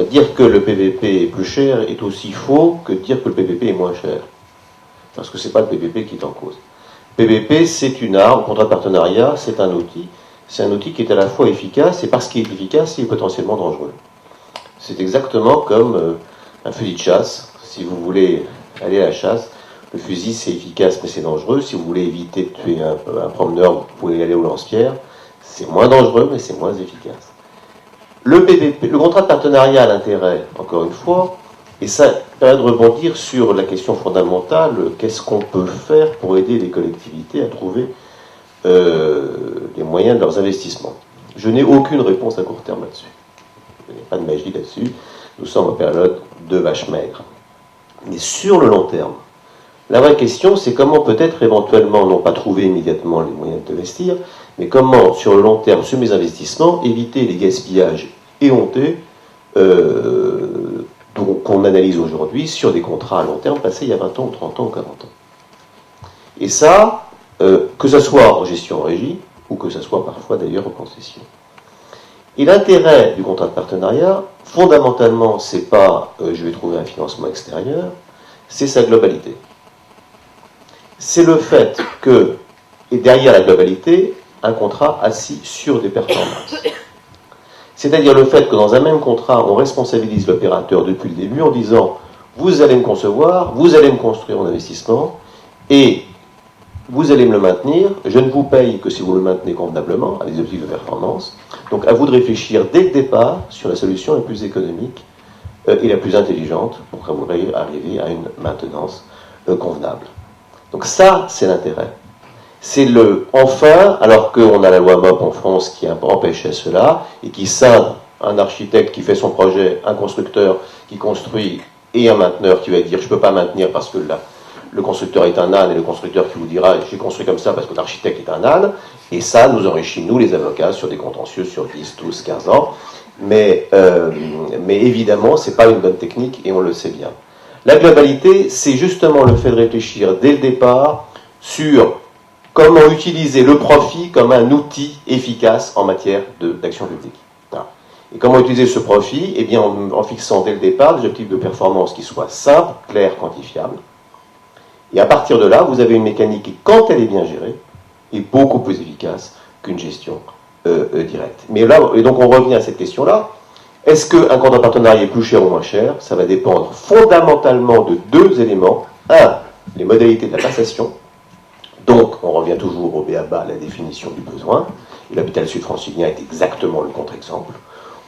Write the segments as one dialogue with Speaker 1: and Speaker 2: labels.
Speaker 1: dire que le PVP est plus cher est aussi faux que dire que le PVP est moins cher. Parce que ce n'est pas le PVP qui est en cause. PVP, c'est une arme, contrat de partenariat, c'est un outil. C'est un outil qui est à la fois efficace, et parce qu'il est efficace, il est potentiellement dangereux. C'est exactement comme un fusil de chasse. Si vous voulez aller à la chasse, le fusil c'est efficace mais c'est dangereux. Si vous voulez éviter de tuer un promeneur, vous pouvez y aller au lance-pierre. C'est moins dangereux mais c'est moins efficace. Le PVP, le contrat de partenariat a l'intérêt, encore une fois, et ça permet de rebondir sur la question fondamentale, qu'est-ce qu'on peut faire pour aider les collectivités à trouver les moyens de leurs investissements. Je n'ai aucune réponse à court terme là-dessus. Il n'y a pas de magie là-dessus. Nous sommes en période de vache maigre. Mais sur le long terme, la vraie question, c'est comment peut-être éventuellement, non pas trouver immédiatement les moyens d'investir, mais comment, sur le long terme, sur mes investissements, éviter les gaspillages éhontés qu'on analyse aujourd'hui sur des contrats à long terme passés il y a 20 ans, ou 30 ans, ou 40 ans. Et ça, que ce soit en gestion en régie, ou que ce soit parfois d'ailleurs en concession. Et l'intérêt du contrat de partenariat, fondamentalement, c'est pas je vais trouver un financement extérieur, c'est sa globalité. C'est le fait que, et derrière la globalité, un contrat assis sur des performances. C'est-à-dire le fait que dans un même contrat, on responsabilise l'opérateur depuis le début en disant vous allez me concevoir, vous allez me construire mon investissement, et vous allez me le maintenir, je ne vous paye que si vous le maintenez convenablement, à des objectifs de performance. Donc à vous de réfléchir dès le départ sur la solution la plus économique et la plus intelligente pour que vous arriviez à une maintenance convenable. Donc ça, c'est l'intérêt. C'est le enfin, alors qu'on a la loi MOP en France qui empêchait cela, et qui scinde un architecte qui fait son projet, un constructeur qui construit, et un mainteneur qui va dire je ne peux pas maintenir parce que le constructeur est un âne, et le constructeur qui vous dira j'ai construit comme ça parce que l'architecte est un âne, et ça nous enrichit, nous les avocats, sur des contentieux sur 10, 12, 15 ans, mais évidemment c'est pas une bonne technique et on le sait bien. La globalité, c'est justement le fait de réfléchir dès le départ sur comment utiliser le profit comme un outil efficace en matière d'action publique. Voilà. Et comment utiliser ce profit? Eh bien en fixant dès le départ des objectifs de performance qui soient simples, clairs, quantifiables. Et à partir de là, vous avez une mécanique qui, quand elle est bien gérée, est beaucoup plus efficace qu'une gestion directe. Mais là, et donc on revient à cette question-là. Est-ce qu'un contrat de partenariat est plus cher ou moins cher? Ça va dépendre fondamentalement de deux éléments. Un, les modalités de la passation. Donc, on revient toujours au b.a.-ba, la définition du besoin. Et l'hôpital sud-francilien est exactement le contre-exemple.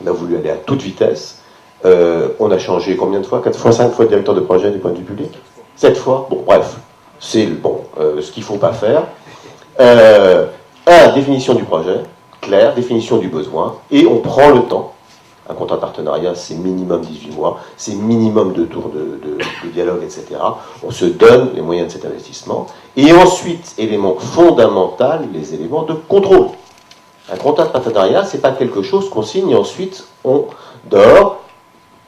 Speaker 1: On a voulu aller à toute vitesse. On a changé combien de fois? 4 fois, 5 fois de directeur de projet du point de vue public? 7 fois? Bon, bref, c'est ce qu'il ne faut pas faire. Définition du projet, claire, définition du besoin, et on prend le temps. Un contrat de partenariat, c'est minimum 18 mois, c'est minimum 2 tours de dialogue, etc. On se donne les moyens de cet investissement. Et ensuite, élément fondamental, les éléments de contrôle. Un contrat de partenariat, ce n'est pas quelque chose qu'on signe et ensuite on dort.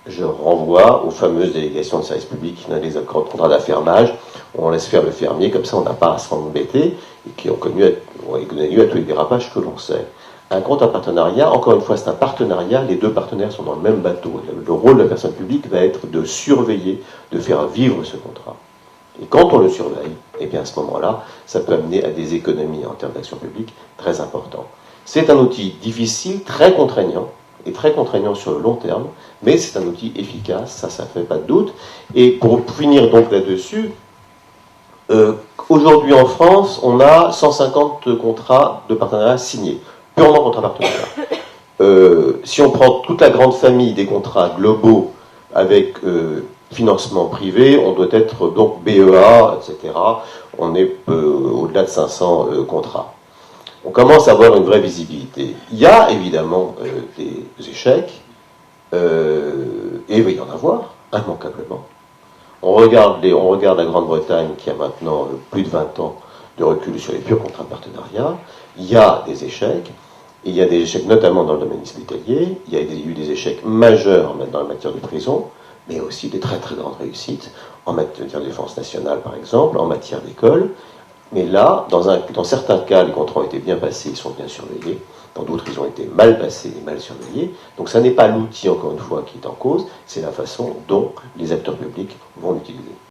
Speaker 1: Je renvoie aux fameuses délégations de service public, dans les contrats d'affermage, où on laisse faire le fermier, comme ça on n'a pas à s'en embêter, et qui ont connu à tous les dérapages que l'on sait. Un contrat de partenariat, encore une fois, c'est un partenariat, les deux partenaires sont dans le même bateau. Le rôle de la personne publique va être de surveiller, de faire vivre ce contrat. Et quand on le surveille, eh bien à ce moment-là, ça peut amener à des économies en termes d'action publique très importantes. C'est un outil difficile, très contraignant, et très contraignant sur le long terme, mais c'est un outil efficace, ça fait pas de doute. Et pour finir donc là-dessus, aujourd'hui en France, on a 150 contrats de partenariat signés, purement contrats de partenariat. Si on prend toute la grande famille des contrats globaux avec financement privé, on doit être donc BEA, etc. On est au-delà de 500 contrats. On commence à avoir une vraie visibilité. Il y a évidemment des échecs, et il va y en avoir, immanquablement. On regarde la Grande-Bretagne qui a maintenant plus de 20 ans de recul sur les purs contrats de partenariat. Il y a des échecs, et il y a des échecs notamment dans le domaine hospitalier, il y a eu des échecs majeurs dans la matière de prison, mais aussi des très très grandes réussites en matière de défense nationale par exemple, en matière d'école, Mais là, dans certains cas, les contrats ont été bien passés, ils sont bien surveillés. Dans d'autres, ils ont été mal passés et mal surveillés. Donc ça n'est pas l'outil, encore une fois, qui est en cause, c'est la façon dont les acteurs publics vont l'utiliser.